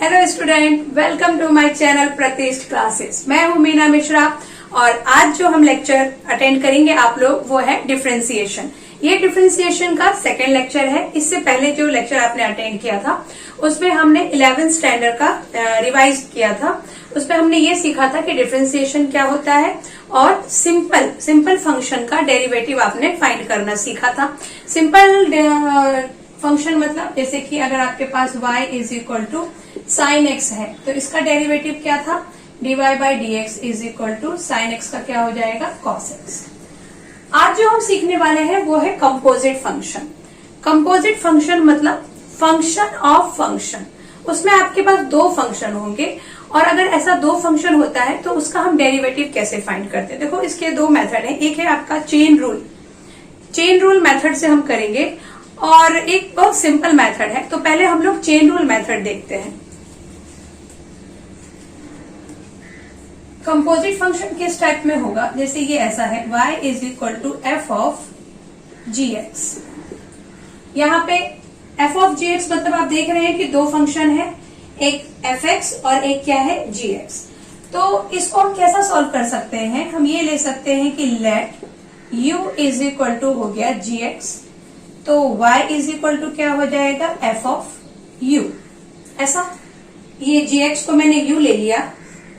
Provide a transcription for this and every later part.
Hello student, welcome to my channel Pratishth classes. मैं हूं मीना मिश्रा और आज जो हम लेक्चर अटेंड करेंगे आप लोग वो है डिफरेंशिएशन। ये डिफरेंशिएशन का सेकेंड लेक्चर है। इससे पहले जो लेक्चर आपने अटेंड किया था उसमें हमने 11th स्टैंडर्ड का रिवाइज किया था। उसमें हमने ये सीखा था कि डिफरेंशिएशन क्या होता है और सिंपल फंक्शन का डेरिवेटिव आपने फाइंड करना सीखा था। सिंपल फंक्शन मतलब जैसे कि अगर आपके पास y is equal to sine x है तो इसका डेरिवेटिव क्या था, dy by d x is equal to sine x का क्या हो जाएगा, कॉस एक्स। आज जो हम सीखने वाले हैं वो है कंपोजिट फंक्शन। कंपोजिट फंक्शन मतलब फंक्शन ऑफ फंक्शन। उसमें आपके पास दो फंक्शन होंगे और अगर ऐसा दो फंक्शन होता है तो उसका हम डेरिवेटिव कैसे फाइंड करते हैं। देखो इसके दो मेथड हैं। एक है आपका चेन रूल मेथड से हम करेंगे और एक बहुत सिंपल मेथड है। तो पहले हम लोग चेन रूल मेथड देखते हैं। कंपोजिट फंक्शन किस टाइप में होगा, जैसे ये ऐसा है y is equal to f of g x. यहाँ पे एफ ऑफ जी एक्स मतलब आप देख रहे हैं कि दो फंक्शन है, एक एफ एक्स और एक क्या है, जी एक्स। तो इसको हम कैसा सॉल्व कर सकते हैं, हम ये ले सकते हैं कि let u is equal to हो गया जी एक्स, तो y इज इक्वल टू क्या हो जाएगा, f ऑफ u। ऐसा ये gx को मैंने u ले लिया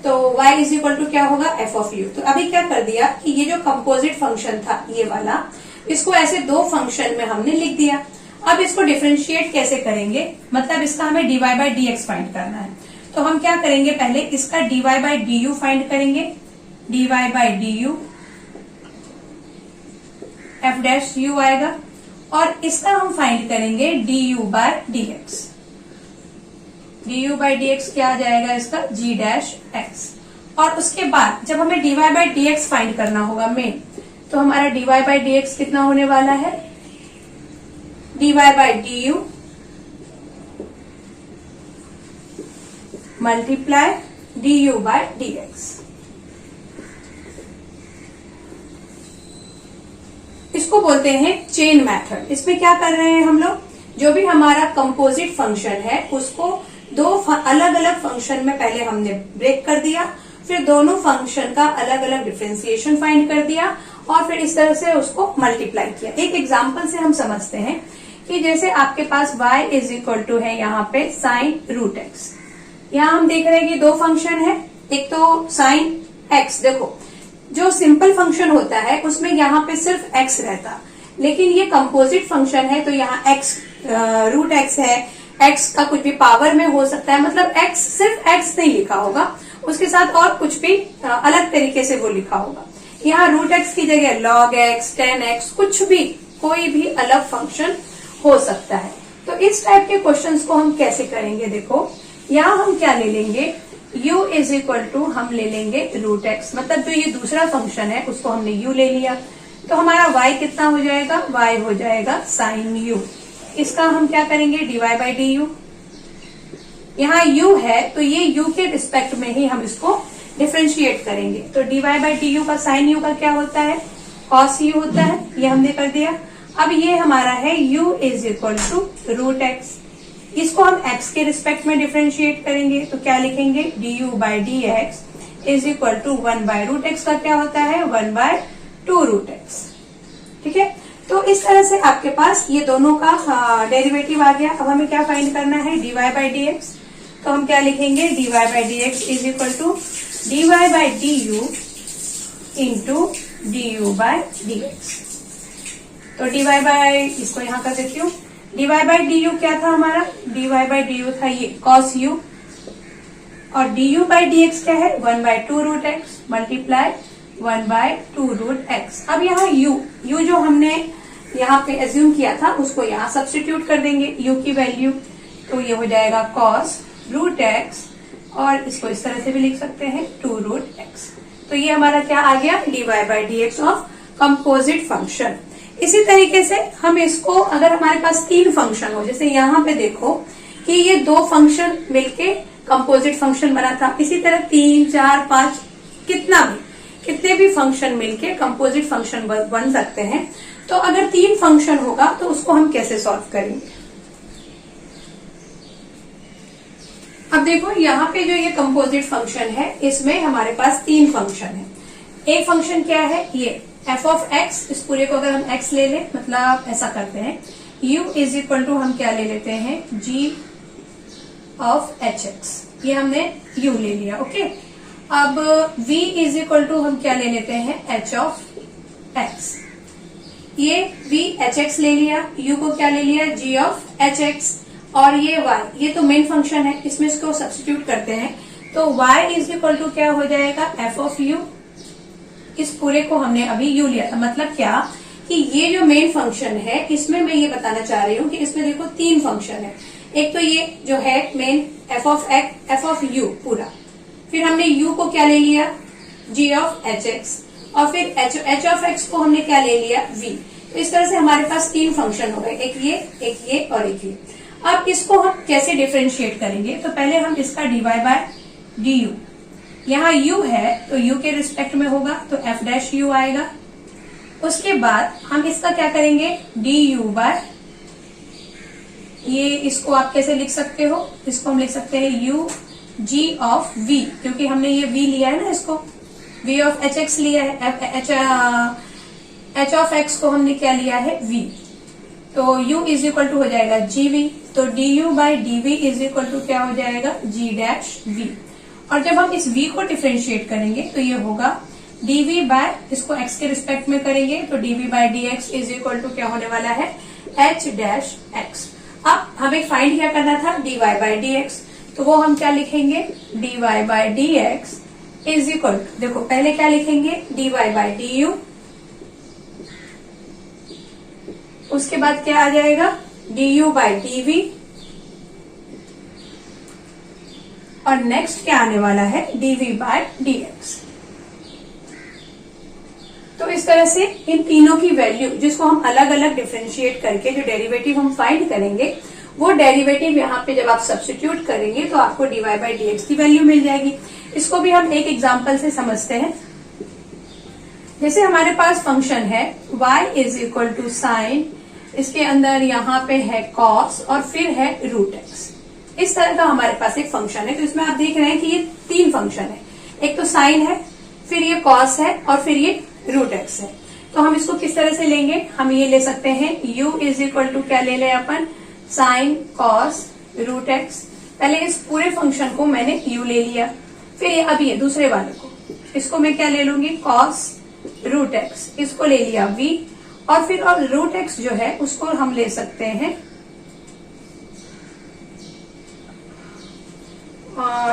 तो y इज इक्वल टू क्या होगा, f ऑफ u। तो अभी क्या कर दिया कि ये जो कंपोजिट फंक्शन था ये वाला, इसको ऐसे दो फंक्शन में हमने लिख दिया। अब इसको डिफरेंशिएट कैसे करेंगे, मतलब इसका हमें dy by d x find करना है। तो हम क्या करेंगे, पहले इसका dy by d u find करेंगे, dy by d u f dash u आएगा और इसका हम फाइंड करेंगे du by d x. du by d x क्या आ जाएगा इसका, g डैश एक्स। और उसके बाद जब हमें dy by d x find करना होगा मेन, तो हमारा dy बाय डी एक्स कितना होने वाला है, dy by d u multiply du by d x. इसको बोलते हैं चेन मेथड। इसमें क्या कर रहे हैं हम लोग, जो भी हमारा कंपोजिट फंक्शन है उसको दो अलग अलग फंक्शन में पहले हमने ब्रेक कर दिया, फिर दोनों फंक्शन का अलग अलग डिफरेंशिएशन फाइंड कर दिया और फिर इस तरह से उसको मल्टीप्लाई किया। एक एग्जांपल से हम समझते हैं कि जैसे आपके पास y इज इक्वल टू है यहाँ पे साइन रूट एक्स। यहाँ हम देख रहे हैं कि दो फंक्शन है, एक तो साइन एक्स। देखो जो सिंपल फंक्शन होता है उसमें यहाँ पे सिर्फ x रहता, लेकिन ये कंपोजिट फंक्शन है तो यहाँ x रूट एक्स है, x का कुछ भी पावर में हो सकता है, मतलब x सिर्फ x नहीं लिखा होगा, उसके साथ और कुछ भी अलग तरीके से वो लिखा होगा। यहाँ रूट एक्स की जगह log x, tan x, कुछ भी कोई भी अलग फंक्शन हो सकता है। तो इस टाइप के क्वेश्चंस को हम कैसे करेंगे, देखो यहाँ हम क्या ले लेंगे, u इज इक्वल टू हम ले लेंगे रूट एक्स, मतलब जो ये दूसरा फंक्शन है उसको हमने u ले लिया तो हमारा y कितना हो जाएगा, y हो जाएगा साइन u। इसका हम क्या करेंगे, dy बाई डी यू। यहाँ u है तो ये u के रिस्पेक्ट में ही हम इसको डिफरेंशिएट करेंगे। तो dy बाई डी यू का साइन u का क्या होता है, कॉस u होता है, ये हमने कर दिया। अब ये हमारा है u is equal to root x, इसको हम x के रिस्पेक्ट में डिफरेंशिएट करेंगे तो क्या लिखेंगे, du by d x is equal to 1 by root x का क्या होता है, 1 बाय 2 रूट एक्स। ठीक है, तो इस तरह से आपके पास ये दोनों का डेरिवेटिव आ गया। अब हमें क्या फाइंड करना है, dy बाई डी एक्स। तो हम क्या लिखेंगे, dy by d x is equal to dy by d u into du by d x. तो dy बाई, इसको यहाँ कर देती हूँ, dy बाई डी यू क्या था हमारा, dy बाई डी यू था ये cos u और du बाई डी एक्स क्या है, 1 by 2 root x multiply 1 by 2 root x. अब यहाँ u जो हमने यहाँ पे एज्यूम किया था उसको यहाँ सब्स्टिट्यूट कर देंगे u की वैल्यू, तो ये हो जाएगा cos रूट एक्स और इसको इस तरह से भी लिख सकते हैं 2 रूट एक्स। तो ये हमारा क्या आ गया, dy by d x of composite function. इसी तरीके से हम इसको, अगर हमारे पास तीन फंक्शन हो, जैसे यहाँ पे देखो कि ये दो फंक्शन मिलके कंपोजिट फंक्शन बना था, इसी तरह 3, 4, 5 कितने भी फंक्शन मिलके कंपोजिट फंक्शन बन सकते हैं। तो अगर तीन फंक्शन होगा तो उसको हम कैसे सॉल्व करेंगे। अब देखो यहाँ पे जो ये कंपोजिट फंक्शन है इसमें हमारे पास तीन फंक्शन है। एक फंक्शन क्या है, ये एफ ऑफ एक्स, इस पूरे को अगर हम एक्स ले लें, मतलब ऐसा करते हैं u इज इक्वल टू हम क्या ले लेते हैं g ऑफ एच एक्स, ये हमने u ले लिया। ओके, अब v इज इक्वल टू हम क्या ले लेते हैं h ऑफ x, ये v एच एक्स ले लिया, u को क्या ले लिया g ऑफ एच एक्स, और ये y, ये तो मेन फंक्शन है, इसमें इसको सब्स्टिट्यूट करते हैं तो y इज इक्वल टू क्या हो जाएगा f ऑफ u। इस पूरे को हमने अभी u लिया था, मतलब क्या कि ये जो मेन फंक्शन है इसमें मैं ये बताना चाह रही हूँ कि इसमें देखो तीन फंक्शन है। एक तो ये जो है मेन f ऑफ u पूरा, फिर हमने u को क्या ले लिया g ऑफ एच एक्स, और फिर h ऑफ x को हमने क्या ले लिया v। तो इस तरह से हमारे पास तीन फंक्शन हो गए, एक ये और एक ये। अब इसको हम कैसे डिफरेंशिएट करेंगे, तो पहले हम इसका dy बाय du, यहाँ u है तो u के रिस्पेक्ट में होगा तो f डैश u आएगा। उसके बाद हम इसका क्या करेंगे du बाय, ये इसको आप कैसे लिख सकते हो, इसको हम लिख सकते हैं u g ऑफ v, क्योंकि हमने ये v लिया है ना, इसको v ऑफ एच एक्स लिया है, h ऑफ x को हमने क्या लिया है v, तो u इज इक्वल टू हो जाएगा gv, तो du by dv is equal to क्या हो जाएगा g डैश v। और जब हम इस v को डिफरेंशिएट करेंगे तो ये होगा dv बाय, इसको x के रिस्पेक्ट में करेंगे तो dv by dx is equal to क्या होने वाला है h डैश x। अब हमें फाइंड क्या करना था dy बाय dx, तो वो हम क्या लिखेंगे dy by dx is equal to, देखो पहले क्या लिखेंगे dy बाय du, उसके बाद क्या आ जाएगा du बाय dv, और नेक्स्ट क्या आने वाला है dv बाय dx। तो इस तरह से इन तीनों की वैल्यू जिसको हम अलग अलग डिफरेंशिएट करके जो डेरिवेटिव हम फाइंड करेंगे, वो डेरिवेटिव यहाँ पे जब आप सब्स्टिट्यूट करेंगे तो आपको dy बाय dx की वैल्यू मिल जाएगी। इसको भी हम एक एग्जांपल से समझते हैं। जैसे हमारे पास फंक्शन है y is equal to sine, इसके अंदर यहाँ पे है cos और फिर है रूट एक्स, इस तरह का हमारे पास एक फंक्शन है। तो इसमें आप देख रहे हैं कि ये तीन फंक्शन है, एक तो साइन है, फिर ये cos है और फिर ये रूट एक्स है। तो हम इसको किस तरह से लेंगे, हम ये ले सकते हैं u इज इक्वल टू क्या ले लें अपन साइन cos रूट एक्स। पहले इस पूरे फंक्शन को मैंने u ले लिया, फिर ये अब ये दूसरे वाले को, इसको मैं क्या ले लूंगी cos रूट एक्स, इसको ले लिया v, और फिर और रूट एक्स जो है उसको हम ले सकते हैं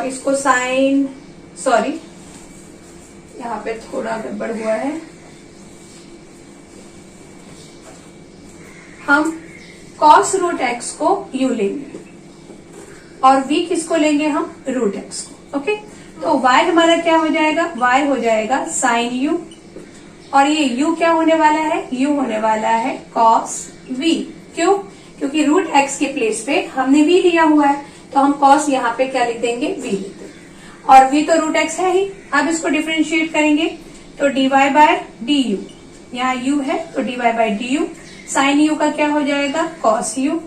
इसको साइन, सॉरी यहाँ पे थोड़ा गड़बड़ हुआ है, हम cos रूट एक्स को u लेंगे और v किसको लेंगे हम रूट एक्स को। ओके, तो y हमारा क्या हो जाएगा, y हो जाएगा साइन u, और ये u क्या होने वाला है, u होने वाला है cos v। क्यों, क्योंकि रूट x के प्लेस पे हमने v लिया हुआ है, तो हम cos यहाँ पे क्या लिख देंगे v लिख देंगे, और v तो रूट x है ही। अब इसको डिफरेंशिएट करेंगे तो dy बाय du, यहाँ u है तो dy by du, sine u का क्या हो जाएगा cos u।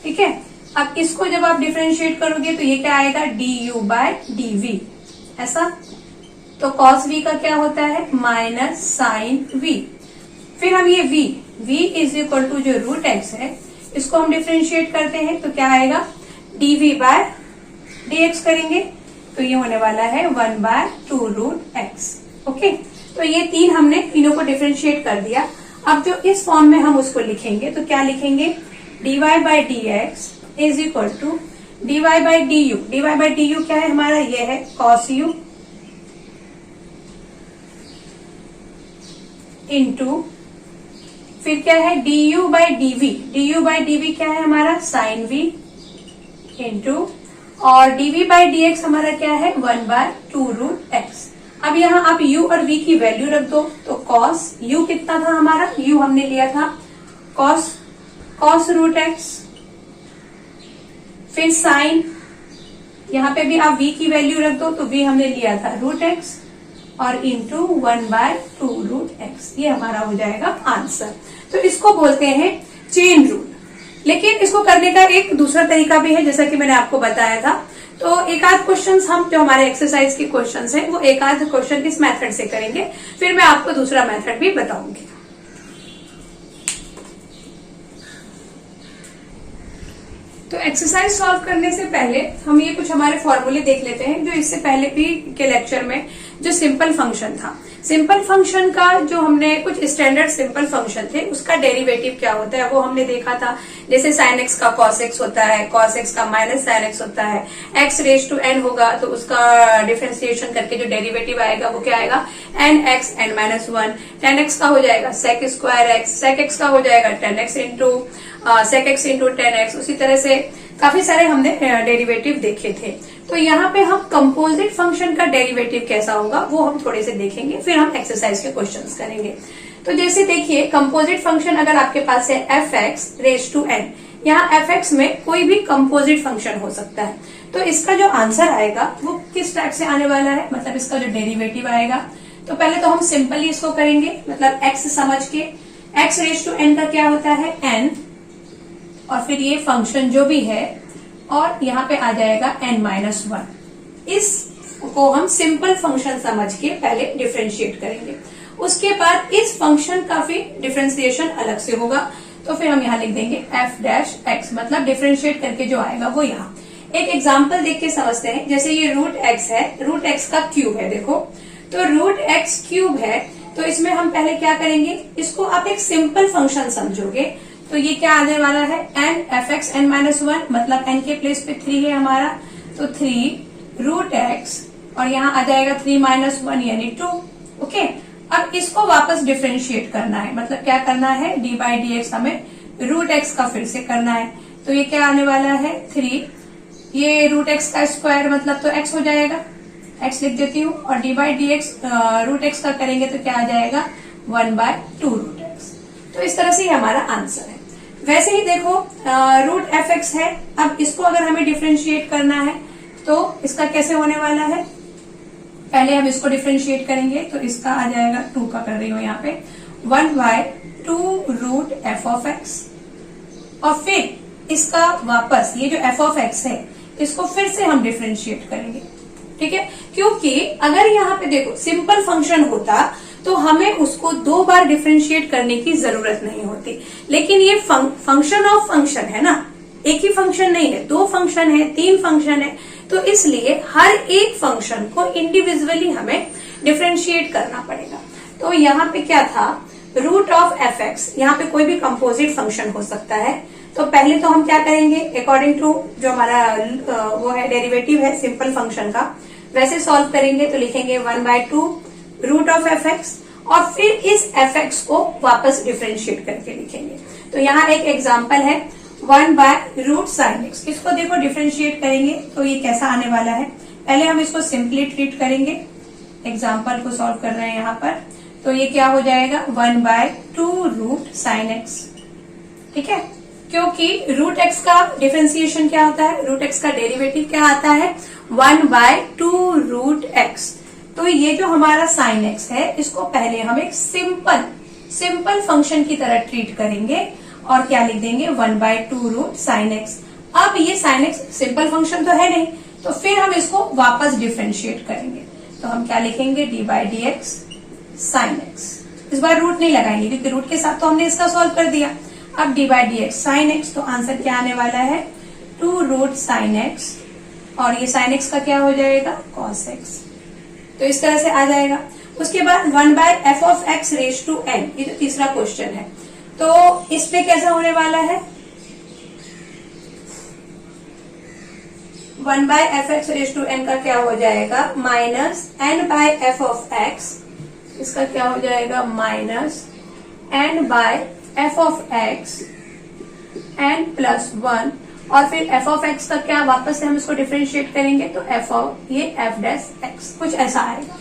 ठीक है, अब इसको जब आप डिफरेंशिएट करोगे तो ये क्या आएगा du बाय dv, ऐसा। तो cos v का क्या होता है माइनस साइन v, फिर हम ये v इज इक्वल टू जो रूट x है इसको हम डिफरेंशिएट करते हैं तो क्या आएगा dv बाय dx करेंगे तो ये होने वाला है 1 बाय 2 रूट x। ओके, तो ये तीन हमने तीनों को डिफरेंशिएट कर दिया। अब जो इस फॉर्म में हम उसको लिखेंगे तो क्या लिखेंगे dy by dx is equal to dy by du, dy by du क्या है हमारा, ये है cos u इंटू फिर क्या है du बाय dv क्या है हमारा साइन v इंटू, और dv बाय dx हमारा क्या है 1 बाय 2 रूट x। अब यहाँ आप u और v की वैल्यू रख दो, तो cos u कितना था हमारा, u हमने लिया था cos रूट x, फिर साइन, यहाँ पे भी आप v की वैल्यू रख दो, तो v हमने लिया था रूट x, और इंटू 1 बाय 2 रूट एक्स, ये हमारा हो जाएगा आंसर। तो इसको बोलते हैं चेन रूल। लेकिन इसको करने का एक दूसरा तरीका भी है, जैसा कि मैंने आपको बताया था। तो एक आध क्वेश्चन हम जो हमारे एक्सरसाइज के क्वेश्चन हैं वो एक आध क्वेश्चन इस मेथड से करेंगे, फिर मैं आपको दूसरा मेथड भी बताऊंगी। तो एक्सरसाइज सॉल्व करने से पहले हम ये कुछ हमारे फॉर्मूले देख लेते हैं जो इससे पहले भी के लेक्चर में जो सिंपल फंक्शन था, सिंपल फंक्शन का जो हमने कुछ स्टैंडर्ड सिंपल फंक्शन थे उसका डेरिवेटिव क्या होता है वो हमने देखा था। जैसे साइन एक्स का कॉस एक्स होता है, कॉस एक्स का माइनस साइन एक्स होता है, एक्स रेज टू एन होगा तो उसका डिफरेंशिएशन करके जो डेरिवेटिव आएगा वो क्या आएगा, n x n minus one. Tan x का हो जाएगा sec square x, sec x का हो जाएगा tan x into sec x into tan x. उसी तरह से काफी सारे हमने डेरिवेटिव देखे थे। तो यहाँ पे हम कंपोजिट फंक्शन का डेरिवेटिव कैसा होगा वो हम थोड़े से देखेंगे, फिर हम एक्सरसाइज के क्वेश्चंस करेंगे। तो जैसे देखिए कंपोजिट फंक्शन अगर आपके पास है f x raise to n, यहाँ एफ एक्स में कोई भी कंपोजिट फंक्शन हो सकता है। तो इसका जो आंसर आएगा वो किस टाइप से आने वाला है, मतलब इसका जो डेरिवेटिव आएगा। तो पहले तो हम सिंपली इसको करेंगे, मतलब एक्स समझ के, एक्स रेज टू एन का क्या होता है एन, और फिर ये फंक्शन जो भी है और यहाँ पे आ जाएगा n माइनस वन। इसको हम सिंपल फंक्शन समझ के पहले डिफरेंशिएट करेंगे, उसके बाद इस फंक्शन का फिर डिफरेंशिएशन अलग से होगा। तो फिर हम यहाँ लिख देंगे f डैश x, मतलब डिफरेंशिएट करके जो आएगा वो यहाँ। एक एग्जाम्पल देख के समझते हैं। जैसे ये रूट x है, रूट x का क्यूब है, देखो तो रूट x क्यूब है, तो इसमें हम पहले क्या करेंगे, इसको आप एक सिंपल फंक्शन समझोगे। तो ये क्या आने वाला है n f x n minus one, मतलब एन के प्लेस पे 3 है हमारा, तो 3 रूट एक्स और यहाँ आ जाएगा 3 माइनस वन यानी 2। ओके, अब इसको वापस डिफरेंशिएट करना है, मतलब क्या करना है डी बाई डी एक्स हमें रूट एक्स का फिर से करना है। तो ये क्या आने वाला है 3, ये रूट एक्स का स्क्वायर मतलब तो एक्स हो जाएगा, एक्स लिख देती हूँ, और d by d x root x का करेंगे तो क्या आ जाएगा 1/2 रूट एक्स। तो इस तरह से हमारा आंसर है। वैसे ही देखो रूट एफ एक्स है, अब इसको अगर हमें डिफरेंशिएट करना है तो इसका कैसे होने वाला है, पहले हम इसको डिफरेंशिएट करेंगे तो इसका आ जाएगा 2 का कर रही हूँ यहाँ पे 1/2 रूट एफ ऑफ एक्स, और फिर इसका वापस ये जो एफ ऑफ एक्स है इसको फिर से हम डिफरेंशिएट करेंगे। ठीक है, क्योंकि अगर यहाँ पे देखो सिंपल फंक्शन होता तो हमें उसको 2 बार डिफरेंशिएट करने की जरूरत नहीं होती, लेकिन ये फंक्शन ऑफ फंक्शन है ना, एक ही फंक्शन नहीं है, 2 फंक्शन है, 3 फंक्शन है, तो इसलिए हर एक फंक्शन को इंडिविजुअली हमें डिफरेंशिएट करना पड़ेगा। तो यहाँ पे क्या था रूट ऑफ एफ एक्स, यहाँ पे कोई भी कंपोजिट फंक्शन हो सकता है। तो पहले तो हम क्या करेंगे अकॉर्डिंग टू जो हमारा वो है डेरिवेटिव है सिंपल फंक्शन का, वैसे सॉल्व करेंगे तो लिखेंगे 1/2 रूट ऑफ एफ एक्स, और फिर इस एफ एक्स को वापस डिफरेंशिएट करके लिखेंगे। तो यहाँ एक एग्जांपल है 1/रूट साइन एक्स, इसको देखो डिफरेंशिएट करेंगे तो ये कैसा आने वाला है। पहले हम इसको सिंपली ट्रीट करेंगे, एग्जांपल को सॉल्व कर रहे हैं यहाँ पर, तो ये क्या हो जाएगा 1/2 रूट साइन एक्स। ठीक है, क्योंकि रूट एक्स का डिफरेंशिएशन क्या होता है, रूट एक्स का डेरिवेटिव क्या आता है 1/2 रूट एक्स। तो ये जो हमारा साइन एक्स है इसको पहले हम एक सिंपल फंक्शन की तरह ट्रीट करेंगे और क्या लिख देंगे 1/2 रूट साइन एक्स। अब ये साइन एक्स सिंपल फंक्शन तो है नहीं, तो फिर हम इसको वापस डिफरेंशिएट करेंगे, तो हम क्या लिखेंगे D by d x sine x. इस बार रूट नहीं लगाएंगे क्योंकि रूट के साथ तो हमने इसका सॉल्व कर दिया। अब D by d x sine x, तो आंसर क्या आने वाला है 2 रूट साइन एक्स, और ये साइन एक्स का क्या हो जाएगा कॉस एक्स। तो इस तरह से आ जाएगा। उसके बाद 1/f of x raise to n, ये जो तीसरा क्वेश्चन है, तो इसमें कैसा होने वाला है 1/f(x) रेज टू n का क्या हो जाएगा माइनस n/f ऑफ x, इसका क्या हो जाएगा minus n/f of x n plus 1, और फिर f ऑफ x का क्या वापस से हम इसको डिफरेंशिएट करेंगे तो f ऑफ ये f डैश x कुछ ऐसा आएगा,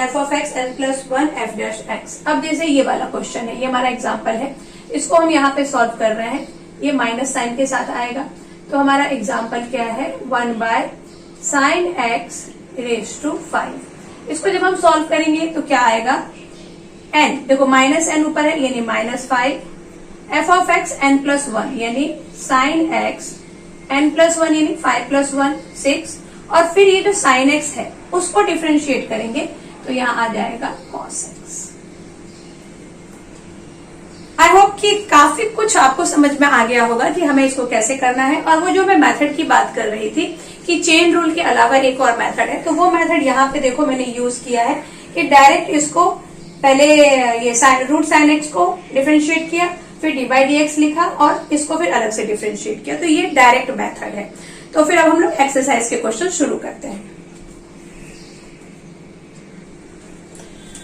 f of x n plus 1 f dash x। अब जैसे ये वाला क्वेश्चन है, ये हमारा एग्जाम्पल है, इसको हम यहाँ पे सॉल्व कर रहे हैं, ये माइनस साइन के साथ आएगा। तो हमारा एग्जाम्पल क्या है 1/sin x रेज टू 5। इसको जब हम सॉल्व करेंगे तो क्या आएगा n, देखो माइनस n ऊपर है यानी -5, f of x n plus 1 यानी sin x n+1 यानी 5+1 6, और फिर ये जो sin x है उसको डिफरेंशिएट करेंगे तो यहाँ आ जाएगा cos x। आई होप कि काफी कुछ आपको समझ में आ गया होगा कि हमें इसको कैसे करना है। और वो जो मैं मेथड की बात कर रही थी कि चेन रूल के अलावा एक और मेथड है, तो वो मेथड यहाँ पे देखो मैंने यूज किया है कि डायरेक्ट इसको पहले ये रूट साइन एक्स को डिफरेंशिएट किया, फिर d/dx लिखा और इसको फिर अलग से डिफरेंशिएट किया, तो ये डायरेक्ट मेथड है। तो फिर अब हम लोग एक्सरसाइज के क्वेश्चन शुरू करते हैं।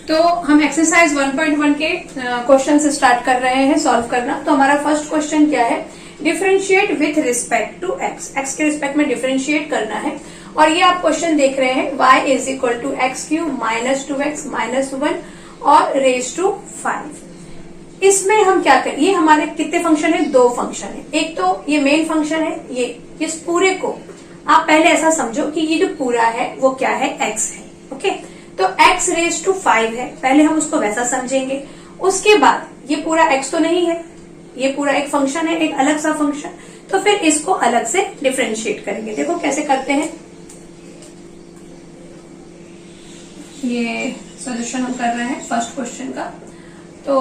तो हम एक्सरसाइज 1.1 के क्वेश्चन से स्टार्ट कर रहे हैं सॉल्व करना। तो हमारा फर्स्ट क्वेश्चन क्या है, differentiate with respect to x, x के रिस्पेक्ट में डिफरेंशिएट करना है। और ये आप क्वेश्चन देख रहे हैं y is equal to x³ - 2x - 1 और रेज टू 5। इसमें हम क्या करें, ये हमारे कितने फंक्शन है, दो फंक्शन है। एक तो ये मेन फंक्शन है, ये इस पूरे को आप पहले ऐसा समझो कि ये जो पूरा है वो क्या है, x है। ओके, तो x रेज टू 5 है, पहले हम उसको वैसा समझेंगे। उसके बाद ये पूरा x तो नहीं है, ये पूरा एक फंक्शन है, एक अलग सा फंक्शन, तो फिर इसको अलग से डिफरेंशिएट करेंगे। देखो कैसे करते हैं, ये सॉल्यूशन हम कर रहे हैं फर्स्ट क्वेश्चन का। तो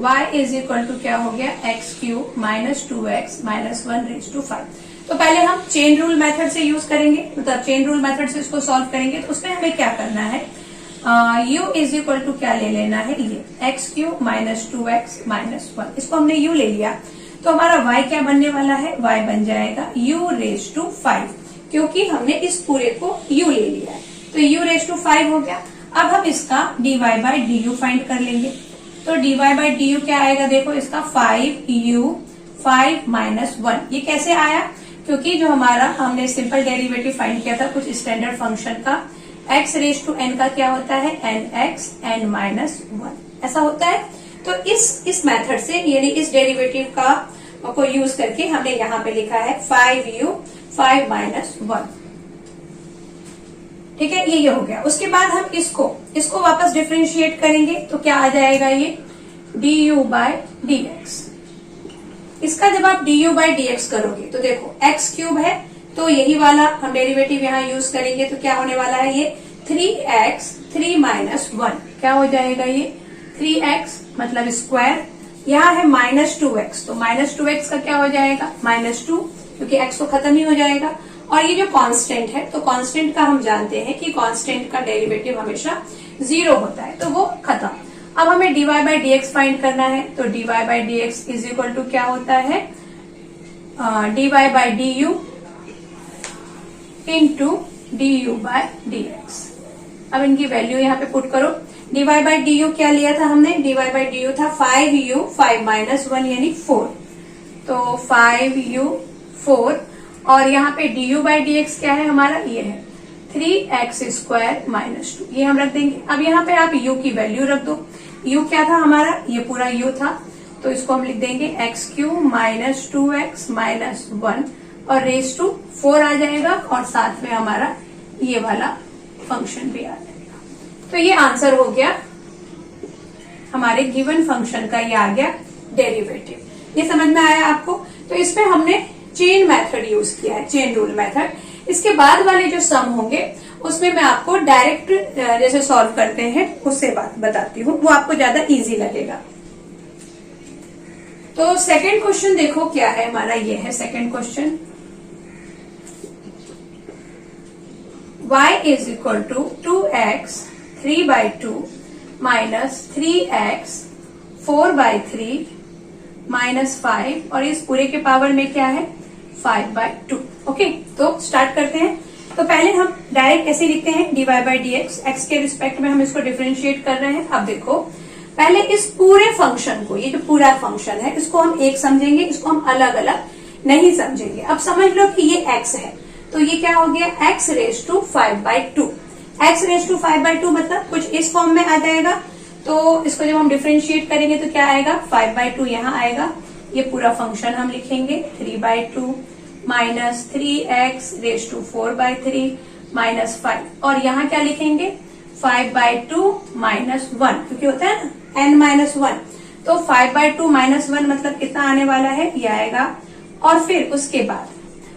y इज इक्वल टू क्या हो गया, x³ - 2x - 1 रेज टू 5। तो पहले हम चेन रूल मेथड से यूज करेंगे, मतलब चेन रूल मेथड से इसको सॉल्व करेंगे। तो उसमें हमें क्या करना है, u इज इक्वल टू क्या ले लेना है, ये x³ - 2x - 1, इसको हमने u ले लिया। तो हमारा y क्या बनने वाला है, y बन जाएगा u रेज टू 5, क्योंकि हमने इस पूरे को u ले लिया है। तो u रेज टू 5 हो गया। अब हम इसका dy/du फाइंड कर लेंगे। तो dy/du क्या आएगा, देखो इसका 5u 5 - 1, ये कैसे आया, क्योंकि जो हमारा हमने सिंपल डेरिवेटिव फाइंड किया था कुछ स्टैंडर्ड फंक्शन का, x रेज टू n का क्या होता है, nx n - 1 ऐसा होता है। तो इस मेथड से यानी इस डेरिवेटिव का को यूज करके हमने यहाँ पे लिखा है 5u 5 - 1। ठीक है, ये हो गया। उसके बाद हम इसको वापस डिफरेंशिएट करेंगे तो क्या आ जाएगा, ये du/dx। इसका जब आप du/dx करोगे तो देखो x³ है, तो यही वाला हम डेरिवेटिव यहाँ यूज करेंगे। तो क्या होने वाला है, ये 3x 3 - 1 क्या हो जाएगा, ये 3x मतलब स्क्वायर, यहाँ है -2x, तो -2x का क्या हो जाएगा, -2, क्योंकि x तो खत्म ही हो जाएगा। और ये जो कांस्टेंट है, तो कांस्टेंट का हम जानते हैं कि कांस्टेंट का डेरिवेटिव हमेशा 0 होता है, तो वो खत्म। अब हमें dy/dx फाइंड करना है। तो dy/dx इज इक्वल टू क्या होता है, dy/du इंटू du/dx। अब इनकी वैल्यू यहाँ पे पुट करो। dy/du क्या लिया था हमने, dy/du था 5u 5 - 1 यानी 4, तो 5u 4, और यहाँ पे du/dx क्या है हमारा, ये है 3x² - 2, ये हम रख देंगे। अब यहाँ पे आप u की वैल्यू रख दो। u क्या था हमारा, ये पूरा u था, तो इसको हम लिख देंगे x³ - 2x - 1 और रेज टू 4 आ जाएगा, और साथ में हमारा ये वाला फंक्शन भी आ जाएगा। तो ये आंसर हो गया हमारे गिवन फंक्शन का, ये आ गया डेरिवेटिव। ये समझ में आया आपको। तो इसमें हमने चेन मेथड यूज किया है, चेन रूल मेथड। इसके बाद वाले जो सम होंगे उसमें मैं आपको डायरेक्ट जैसे सॉल्व करते हैं उससे बताती हूँ, वो आपको ज्यादा इजी लगेगा। तो सेकंड क्वेश्चन देखो क्या है हमारा, ये है second question, y is equal to 2x 3/2 - 3x 4/3 -5, और इस पूरे के पावर में क्या है 5/2। ओके, तो स्टार्ट करते हैं। तो पहले हम डायरेक्ट ऐसे लिखते हैं dy/dx, x के रिस्पेक्ट में हम इसको डिफरेंशिएट कर रहे हैं। अब देखो पहले इस पूरे फंक्शन को, ये जो पूरा फंक्शन है इसको हम एक समझेंगे, इसको हम अलग अलग नहीं समझेंगे। अब समझ लो कि ये x है, तो ये क्या हो गया, x raise to 5/2। x raise to 5/2 मतलब कुछ इस फॉर्म में आ जाएगा। तो इसको जब हम डिफरेंशिएट करेंगे तो क्या आएगा, 5/2 यहाँ आएगा। ये पूरा फंक्शन हम लिखेंगे 3/2 - 3x रेज टू 4/3 -5, और यहाँ क्या लिखेंगे 5/2 - 1, क्योंकि होता है ना n-1, तो 5/2 - 1 मतलब कितना आने वाला है, ये आएगा। और फिर उसके बाद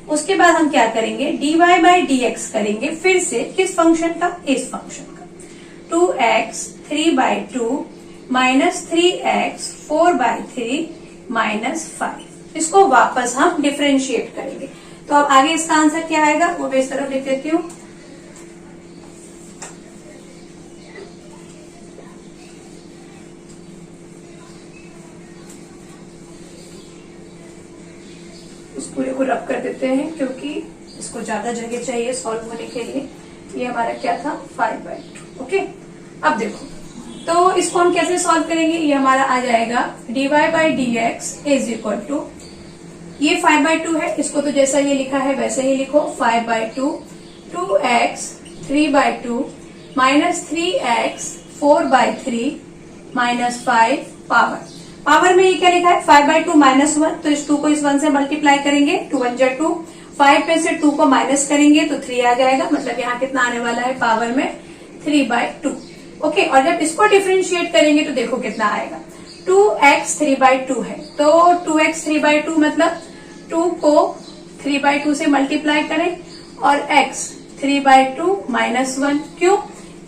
उसके बाद हम क्या करेंगे, dy बाई dx करेंगे फिर से किस फंक्शन का, इस फंक्शन का। 2x 3/2 माइनस 3x 4/3 माइनस 5, इसको वापस हम डिफरेंशिएट करेंगे। तो अब आगे इसका आंसर क्या आएगा वो मैं इस तरफ लिख देती हूँ। इस पूरे को रब कर देते हैं क्योंकि इसको ज्यादा जगह चाहिए सॉल्व होने के लिए। ये हमारा क्या था 5/2। ओके, अब देखो तो इसको हम कैसे सॉल्व करेंगे, ये हमारा आ जाएगा dy by dx is equal to, ये 5/2 है, इसको तो जैसा ये लिखा है वैसे ही लिखो, 5/2 2x 3/2 minus 3x 4/3 minus 5 power में ये क्या लिखा है 5/2 माइनस 1, तो इस 2 को इस 1 से मल्टीप्लाई करेंगे, 2 1 जा 2, 5 में से 2 को माइनस करेंगे तो 3 आ जाएगा, मतलब यहाँ कितना आने वाला है पावर में 3/2। ओके, और जब इसको डिफरेंशिएट करेंगे तो देखो कितना आएगा, 2x 3/2 है, तो 2x 3/2 मतलब 2 को 3/2 से मल्टीप्लाई करें और x 3/2 माइनस 1, क्यों,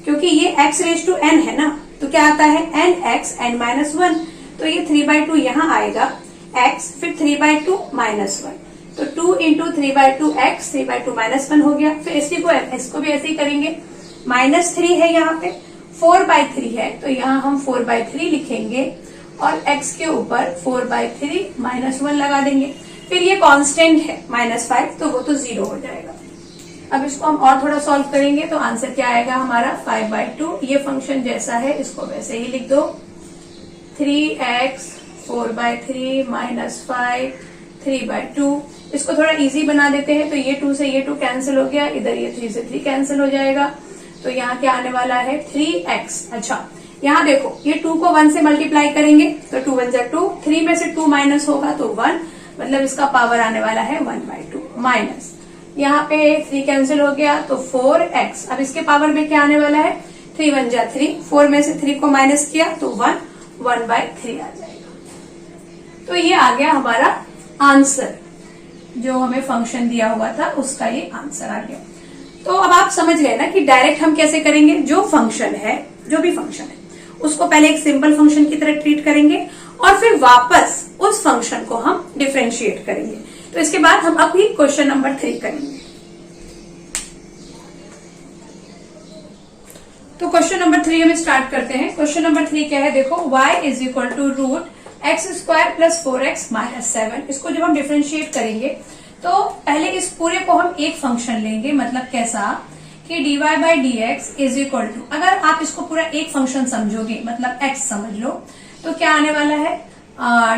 क्योंकि ये x रेज टू n है ना, तो क्या आता है nx n माइनस 1, तो ये 3/2 यहाँ आएगा x फिर 3/2 माइनस 1, तो 2 इंटू 3/2 x 3/2 माइनस 1 हो गया। फिर इसको भी ऐसे ही करेंगे, माइनस 3 है यहाँ पे, 4/3 है तो यहाँ हम 4/3 लिखेंगे और x के ऊपर 4/3 माइनस 1 लगा देंगे। फिर ये कांस्टेंट है -5 तो वो तो 0 हो जाएगा। अब इसको हम और थोड़ा सॉल्व करेंगे तो आंसर क्या आएगा हमारा 5/2। ये फंक्शन जैसा है इसको वैसे ही लिख दो, 3x 4/3 माइनस 5 3/2। इसको थोड़ा इजी बना देते हैं, तो ये 2 से ये 2 कैंसिल हो गया, इधर ये 3 से 3 कैंसिल हो जाएगा, तो यहाँ क्या आने वाला है 3x। अच्छा यहाँ देखो ये 2 को 1 से मल्टीप्लाई करेंगे तो 2 1 जा 2, 3 में से 2 माइनस होगा तो 1, मतलब इसका पावर आने वाला है 1/2 माइनस, यहाँ पे 3 कैंसिल हो गया तो 4x। अब इसके पावर में क्या आने वाला है 3 1 जा 3, 4 में से 3 को माइनस किया तो 1/3 आ जाएगा। तो ये आ गया हमारा आंसर, जो हमें फंक्शन दिया हुआ था उसका ये आंसर आ गया। तो अब आप समझ गए ना कि डायरेक्ट हम कैसे करेंगे, जो फंक्शन है, जो भी फंक्शन है उसको पहले एक सिंपल फंक्शन की तरह ट्रीट करेंगे और फिर वापस उस फंक्शन को हम डिफरेंशिएट करेंगे। तो इसके बाद हम अभी क्वेश्चन नंबर 3 करेंगे। तो क्वेश्चन नंबर 3 हम स्टार्ट करते हैं। क्वेश्चन नंबर 3 क्या है, देखो y is equal to √x² plus 4x minus 7। इसको जब हम डिफरेंशिएट करेंगे तो पहले इस पूरे को हम एक फंक्शन लेंगे, मतलब कैसा कि dy by dx is equal to, अगर आप इसको पूरा एक फंक्शन समझोगे मतलब x समझ लो, तो क्या आने वाला है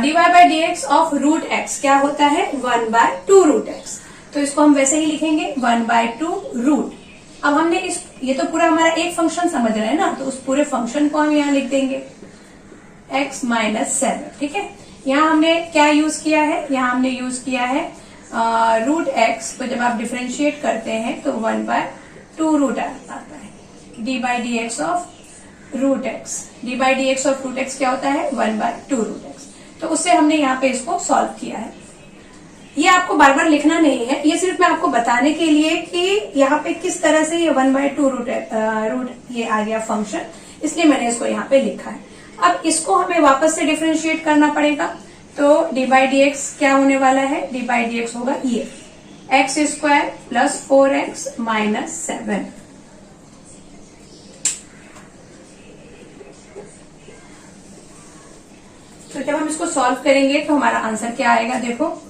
dy by dx of √x क्या होता है 1/2 √x। तो इसको हम वैसे ही लिखेंगे 1/2 रूट। अब हमने ये तो पूरा हमारा एक फंक्शन समझ रहे हैं ना, तो उस पूरे फंक्शन को हम यहाँ लिख देंगे x माइनस 7। ठीक है, यहाँ हमने क्या यूज किया है, यहाँ हमने यूज किया है √x को जब आप डिफरेंशिएट करते हैं तो 1/2 रूट आता है, D by d x of √x। D by d x of √x क्या होता है 1/2 √x। तो उससे हमने यहाँ पे इसको सॉल्व किया है। ये आपको बार बार लिखना नहीं है, ये सिर्फ मैं आपको बताने के लिए कि यहाँ पे किस तरह से ये 1/2 रूट ये आ गया फंक्शन, इसलिए मैंने इसको यहाँ पे लिखा है। अब इसको हमें वापस से डिफरेंशिएट करना पड़ेगा, तो डी बाई डी एक्स क्या होने वाला है, डी बाई डी एक्स होगा ये x² प्लस 4x माइनस 7। तो जब हम इसको सॉल्व करेंगे तो हमारा आंसर क्या आएगा, देखो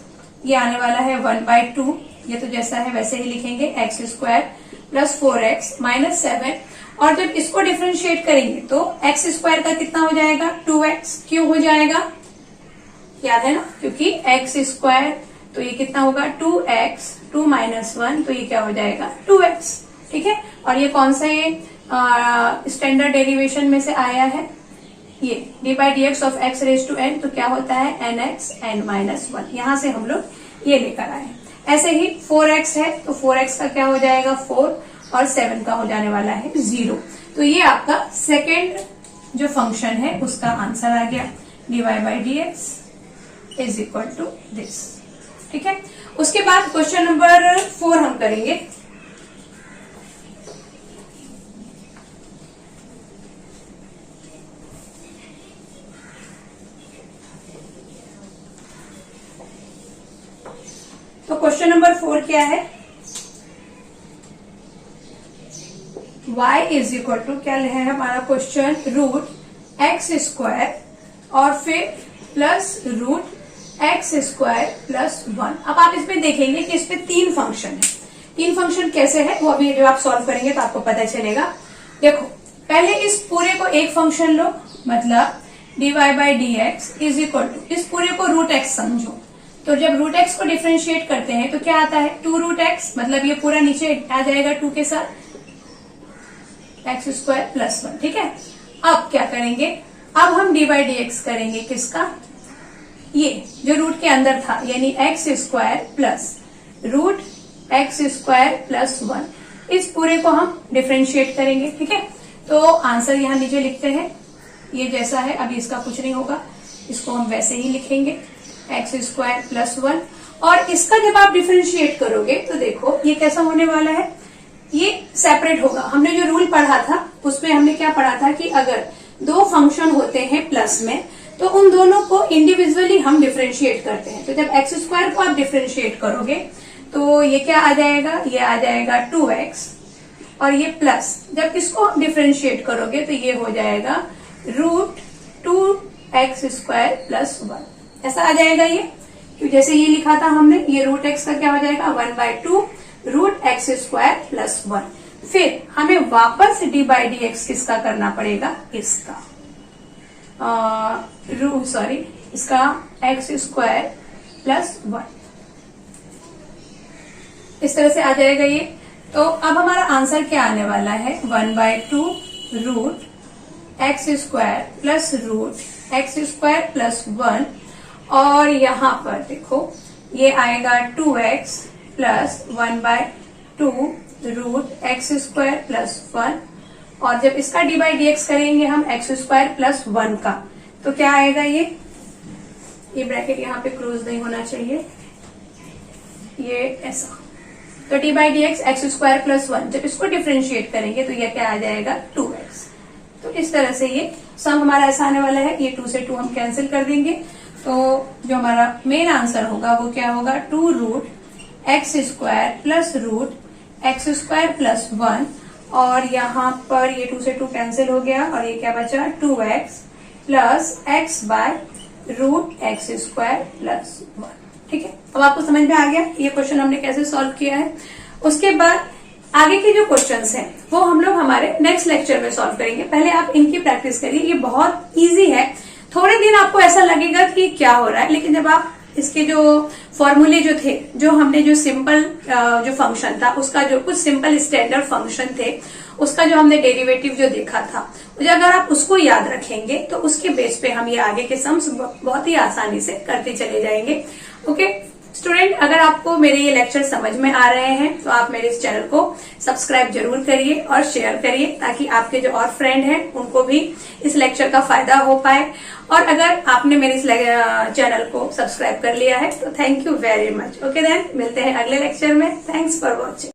ये आने वाला है 1/2, ये तो जैसा है वैसे ही लिखेंगे x² प्लस 4x माइनस 7। और जब इसको डिफरेंशिएट करेंगे तो x² का कितना हो जाएगा 2x, क्यों हो जाएगा याद है ना, क्योंकि x² तो ये कितना होगा 2x, 2 माइनस 1 तो ये क्या हो जाएगा 2x। ठीक है, और ये कौन सा ये स्टैंडर्ड डेरिवेशन में से आया है, ये d by d x of x raise to n, तो क्या होता है nx n माइनस 1, यहां से हम लोग ये लेकर आए हैं। ऐसे ही 4x है तो 4x का क्या हो जाएगा 4 और 7 का हो जाने वाला है 0। तो ये आपका सेकेंड जो फंक्शन है उसका आंसर आ गया, dy by d x is equal to this. ठीक है। उसके बाद क्वेश्चन नंबर 4 हम करेंगे। तो क्वेश्चन नंबर 4 क्या है, y इज इक्वल टू, क्या है हमारा क्वेश्चन, रूट एक्स स्क्वायर और फिर plus root x square plus 1। अब आप इसमें देखेंगे कि इसमें 3 फंक्शन है। 3 फंक्शन कैसे है वो अभी जब आप सॉल्व करेंगे तो आपको पता चलेगा। देखो पहले इस पूरे को एक फंक्शन लो, मतलब dy by d x is equal to, इस पूरे को रूट एक्स समझो। तो जब रूट एक्स को डिफ्रेंशिएट करते हैं तो क्या आता है, 2 रूट एक्स, मतलब ये पूरा नीचे आ जाएगा 2 के साथ, एक्स स्क्वायर प्लस 1। ठीक है। अब क्या करेंगे, अब हम डी बाई डी एक्स करेंगे किसका, ये जो रूट के अंदर था, यानी x square plus root x square plus 1। इस पूरे को हम डिफ्रेंशिएट करेंगे। ठीक है। तो आंसर यहां नीचे लिखते हैं, ये जैसा है, अभी इसका कुछ नहीं होगा, इसको हम वैसे ही लिखेंगे, एक्स स्क्वायर प्लस 1। और इसका जब आप डिफ्रेंशिएट करोगे तो देखो ये कैसा होने वाला है, ये सेपरेट होगा। हमने जो रूल पढ़ा था उसमें हमने क्या पढ़ा था कि अगर 2 फंक्शन होते हैं प्लस में तो उन दोनों को इंडिविजुअली हम डिफ्रेंशिएट करते हैं। तो जब एक्स स्क्वायर को आप डिफ्रेंशिएट करोगे तो ये क्या आ जाएगा, ये आ जाएगा 2x, और ये प्लस जब इसको आप डिफ्रेंशिएट करोगे तो ये हो जाएगा रूट 2x स्क्वायर प्लस 1। ऐसा आ जाएगा ये, तो जैसे ये लिखा था हमने, ये रूट एक्स का क्या हो जाएगा 1/2 रूट एक्स स्क्वायर प्लस 1। फिर हमें वापस डी बाई डी एक्स किसका करना पड़ेगा, इसका इसका एक्स स्क्वायर प्लस 1। इस तरह से आ जाएगा ये। तो अब हमारा आंसर क्या आने वाला है, 1/2 root x square plus root x square plus 1। और यहां पर देखो ये आएगा 2x plus 1/2 root x square plus 1। और जब इसका डी बाई डी एक्स करेंगे हम एक्स स्क्वायर प्लस 1 का, तो क्या आएगा, ये ब्रैकेट यहाँ पे क्लोज नहीं होना चाहिए, ये ऐसा। तो D by d x x square plus 1, जब इसको डिफ्रेंशिएट करेंगे तो ये क्या आ जाएगा 2x। तो इस तरह से ये सम हमारा ऐसा आने वाला है। ये 2 से 2 हम कैंसिल कर देंगे, तो जो हमारा मेन आंसर होगा वो क्या होगा, 2 root x square plus root x square plus 1। और यहाँ पर ये 2 से 2 कैंसिल हो गया और ये क्या बचा, 2x plus x by root x square plus 1। ठीक है। अब आपको समझ में आ गया ये क्वेश्चन हमने कैसे सॉल्व किया है। उसके बाद आगे के जो क्वेश्चंस हैं वो हम लोग हमारे नेक्स्ट लेक्चर में सॉल्व करेंगे। पहले आप इनकी प्रैक्टिस करिए, ये बहुत इजी है। थोड़े दिन आपको ऐसा लगेगा कि क्या हो रहा है, लेकिन जब आप इसके जो फॉर्मूले जो थे, जो हमने जो सिंपल जो फंक्शन था उसका जो कुछ सिंपल स्टैंडर्ड फंक्शन थे उसका जो हमने डेरिवेटिव जो देखा था, अगर आप उसको याद रखेंगे तो उसके बेस पे हम ये आगे के सम्स बहुत ही आसानी से करते चले जाएंगे। ओके स्टूडेंट, अगर आपको मेरे ये लेक्चर समझ में आ रहे हैं तो आप मेरे इस चैनल को सब्सक्राइब जरूर करिए और शेयर करिए, ताकि आपके जो और फ्रेंड हैं उनको भी इस लेक्चर का फायदा हो पाए। और अगर आपने मेरे इस चैनल को सब्सक्राइब कर लिया है तो thank you very much. Okay then, मिलते हैं अगले लेक्चर में। Thanks for watching.